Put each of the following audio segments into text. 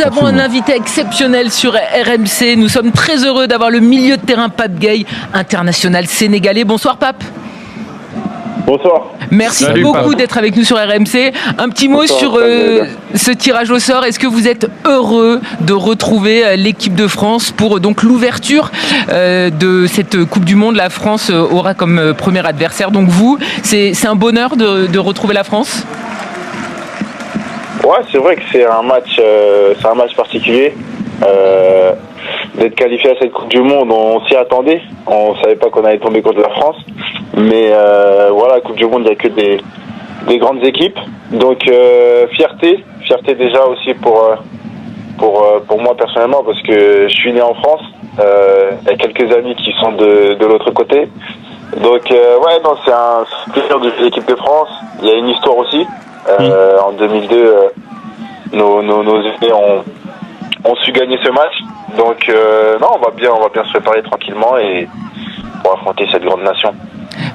Nous avons un invité exceptionnel sur RMC. Nous sommes très heureux d'avoir le milieu de terrain Pape Gueye, international sénégalais. Bonsoir Pape. Bonsoir. Merci beaucoup d'être avec nous sur RMC. Un petit mot sur ce tirage au sort. Est-ce que vous êtes heureux de retrouver l'équipe de France pour donc l'ouverture de cette Coupe du Monde? La France aura comme premier adversaire. Donc vous, c'est un bonheur de retrouver la France? Ouais, c'est vrai que c'est un match particulier. D'être qualifié à cette Coupe du Monde, on s'y attendait. On savait pas qu'on allait tomber contre la France. Mais voilà, Coupe du Monde, il n'y a que des grandes équipes. Donc fierté déjà aussi pour moi personnellement, parce que je suis né en France. Il y a quelques amis qui sont de l'autre côté. Donc c'est un plaisir de jouer l'équipe de France. Il y a une histoire aussi. En 2002, nos aînés ont su gagner ce match. Donc on va bien se préparer tranquillement et pour affronter cette grande nation.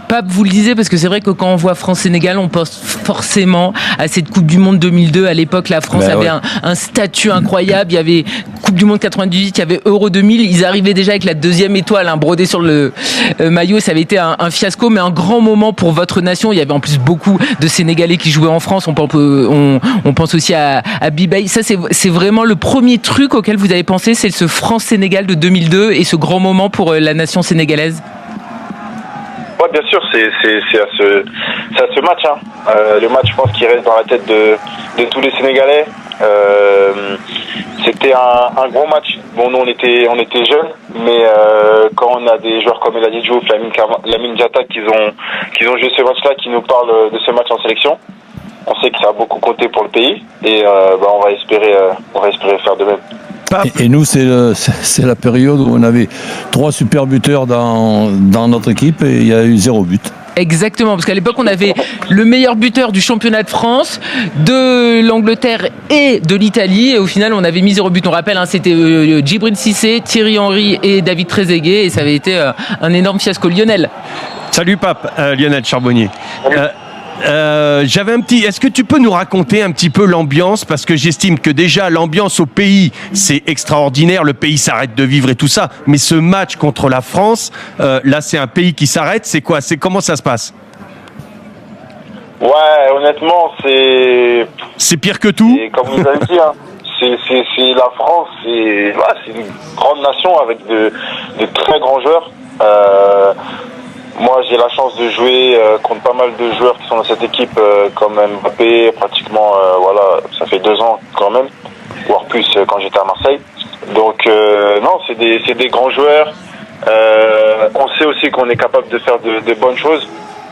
Pape, vous le disiez, parce que c'est vrai que quand on voit France-Sénégal, on pense forcément à cette Coupe du Monde 2002. À l'époque, la France avait un statut incroyable. Il y avait Coupe du Monde 98, il y avait Euro 2000. Ils arrivaient déjà avec la deuxième étoile brodée sur le maillot. Ça avait été un fiasco, mais un grand moment pour votre nation. Il y avait en plus beaucoup de Sénégalais qui jouaient en France. On pense aussi à Bibey. Ça, c'est vraiment le premier truc auquel vous avez pensé, c'est ce France-Sénégal de 2002 et ce grand moment pour la nation sénégalaise. Ouais, bien sûr, c'est à ce match. Le match, je pense, qui reste dans la tête de tous les Sénégalais. C'était un gros match. Bon, nous, on était jeunes, mais quand on a des joueurs comme Eladi Diouf, Lamine Diatta qui ont joué ce match-là, qui nous parlent de ce match en sélection, on sait que ça a beaucoup compté pour le pays et on va espérer faire de même. Et nous, c'est la période où on avait 3 super buteurs dans notre équipe et il y a eu 0 but. Exactement, parce qu'à l'époque, on avait le meilleur buteur du championnat de France, de l'Angleterre et de l'Italie. Et au final, on avait mis 0 but. On rappelle, c'était Djibril Cissé, Thierry Henry et David Trezeguet. Et ça avait été un énorme fiasco. Lionel. Salut Pape, Lionel Charbonnier. Est-ce que tu peux nous raconter un petit peu l'ambiance, parce que j'estime que déjà l'ambiance au pays c'est extraordinaire, le pays s'arrête de vivre et tout ça, mais ce match contre la France, là c'est un pays qui s'arrête, comment ça se passe? Ouais, honnêtement c'est pire que tout. Comme vous avez dit, c'est la France, c'est une grande nation avec de très grands joueurs. Moi, j'ai la chance de jouer contre pas mal de joueurs qui sont dans cette équipe, comme Mbappé, pratiquement, ça fait 2 ans quand même, voire plus quand j'étais à Marseille. Donc, c'est des grands joueurs. On sait aussi qu'on est capable de faire de bonnes choses.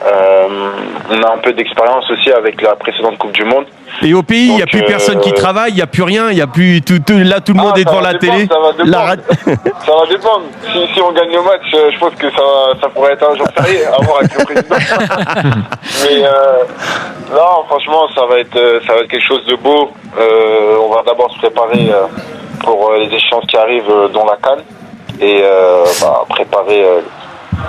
On a un peu d'expérience aussi avec la précédente Coupe du Monde. Et au pays, il n'y a plus personne qui travaille, il n'y a plus rien, il n'y a plus tout le monde est devant la télé. Ça va dépendre. Si on gagne le match, je pense que ça pourrait être un jour férié à voir avec le président. Mais non, franchement, ça va être quelque chose de beau. On va d'abord se préparer pour les échéances qui arrivent, dont la CAN, et préparer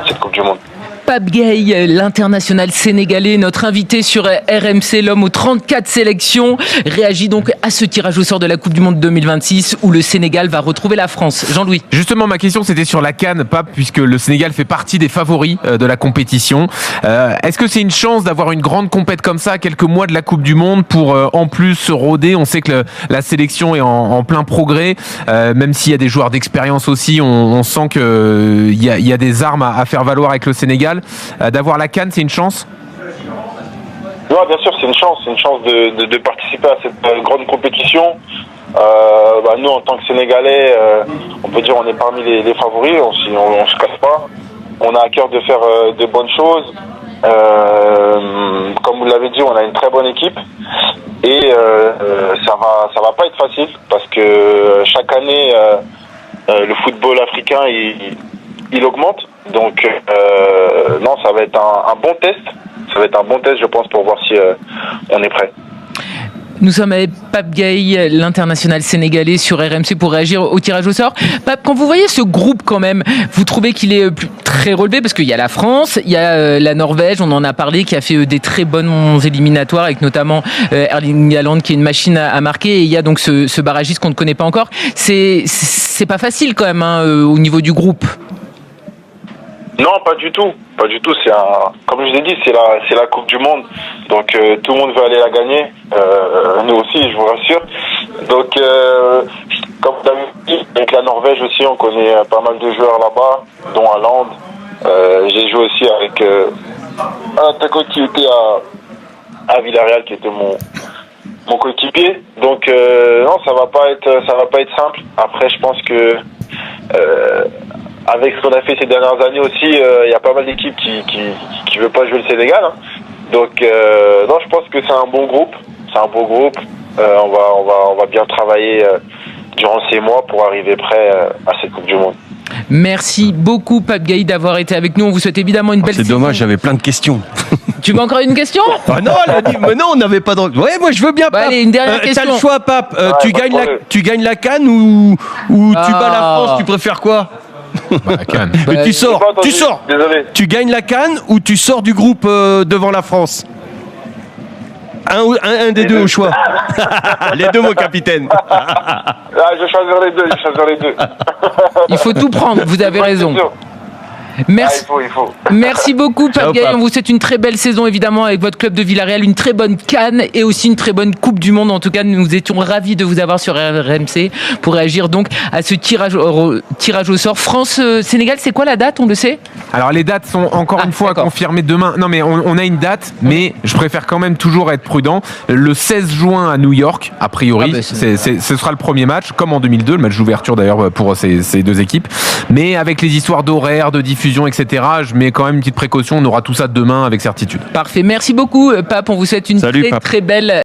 cette Coupe du Monde. Pape Gueye, l'international sénégalais, notre invité sur RMC, l'homme aux 34 sélections, réagit donc à ce tirage au sort de la Coupe du Monde 2026 où le Sénégal va retrouver la France. Jean-Louis. Justement, ma question c'était sur la CAN, Pape, puisque le Sénégal fait partie des favoris de la compétition. Est-ce que c'est une chance d'avoir une grande compète comme ça à quelques mois de la Coupe du Monde pour en plus se rôder? On sait que la sélection est en plein progrès, même s'il y a des joueurs d'expérience aussi, on sent qu'il y a des armes à faire valoir avec le Sénégal. D'avoir la CAN, c'est une chance? Oui, bien sûr, c'est une chance de participer à cette grande compétition. Nous, en tant que Sénégalais, on peut dire on est parmi les favoris, on se casse pas. On a à cœur de faire de bonnes choses. Comme vous l'avez dit, on a une très bonne équipe et ça va pas être facile parce que chaque année, le football africain il augmente. Donc ça va être un bon test. Ça va être un bon test, je pense, pour voir si on est prêt. Nous sommes avec Pape Gueye, l'international sénégalais sur RMC pour réagir au tirage au sort. Pape, quand vous voyez ce groupe quand même, vous trouvez qu'il est très relevé parce qu'il y a la France, il y a la Norvège, on en a parlé, qui a fait des très bonnes éliminatoires avec notamment Erling Haaland qui est une machine à marquer, et il y a donc ce barragiste qu'on ne connaît pas encore. C'est pas facile quand même au niveau du groupe. Non, pas du tout. Pas du tout. Comme je vous ai dit, c'est la Coupe du Monde. Donc tout le monde veut aller la gagner. Nous aussi, je vous rassure. Donc, comme vous avez dit, avec la Norvège aussi, on connaît pas mal de joueurs là-bas, dont Haaland. J'ai joué aussi avec un attaquant qui était à Villarreal, qui était mon coéquipier. Donc non, ça va pas être simple. Après, je pense que avec ce qu'on a fait ces dernières années aussi, il y a pas mal d'équipes qui veulent pas jouer le Sénégal. Hein. Donc non, je pense que c'est un bon groupe. C'est un beau groupe. On va bien travailler durant ces mois pour arriver prêt à cette Coupe du Monde. Merci beaucoup Pape Gueye d'avoir été avec nous. On vous souhaite évidemment une belle saison. C'est dommage, j'avais plein de questions. Tu veux encore une question? Ah non, elle a dit, mais non, on n'avait pas de... Ouais, moi je veux bien, Pape. Allez, une dernière question. T'as le choix, Pape. Tu gagnes la CAN ou tu bats la France? Tu préfères quoi? La CAN. Mais tu sors. Désolé. Tu gagnes la CAN ou tu sors du groupe devant la France? Un des deux au choix. Les deux, mon capitaine. Je vais choisir les deux. Il faut tout prendre, vous avez raison. Merci. Il faut. Merci beaucoup Pape Gueye. On vous souhaite une très belle saison évidemment avec votre club de Villarreal, une très bonne CAN et aussi une très bonne Coupe du Monde. En tout cas, nous étions ravis de vous avoir sur RMC pour réagir donc à ce tirage au sort. France-Sénégal, c'est quoi la date, on le sait? Alors les dates sont encore une fois confirmées demain. Non mais on a une date, mais je préfère quand même toujours être prudent. Le 16 juin à New York, a priori, ce sera le premier match, comme en 2002, le match d'ouverture d'ailleurs pour ces deux équipes. Mais avec les histoires d'horaires, de diffusion, etc., je mets quand même une petite précaution. On aura tout ça demain avec certitude. Parfait. Merci beaucoup Pape. On vous souhaite une très belle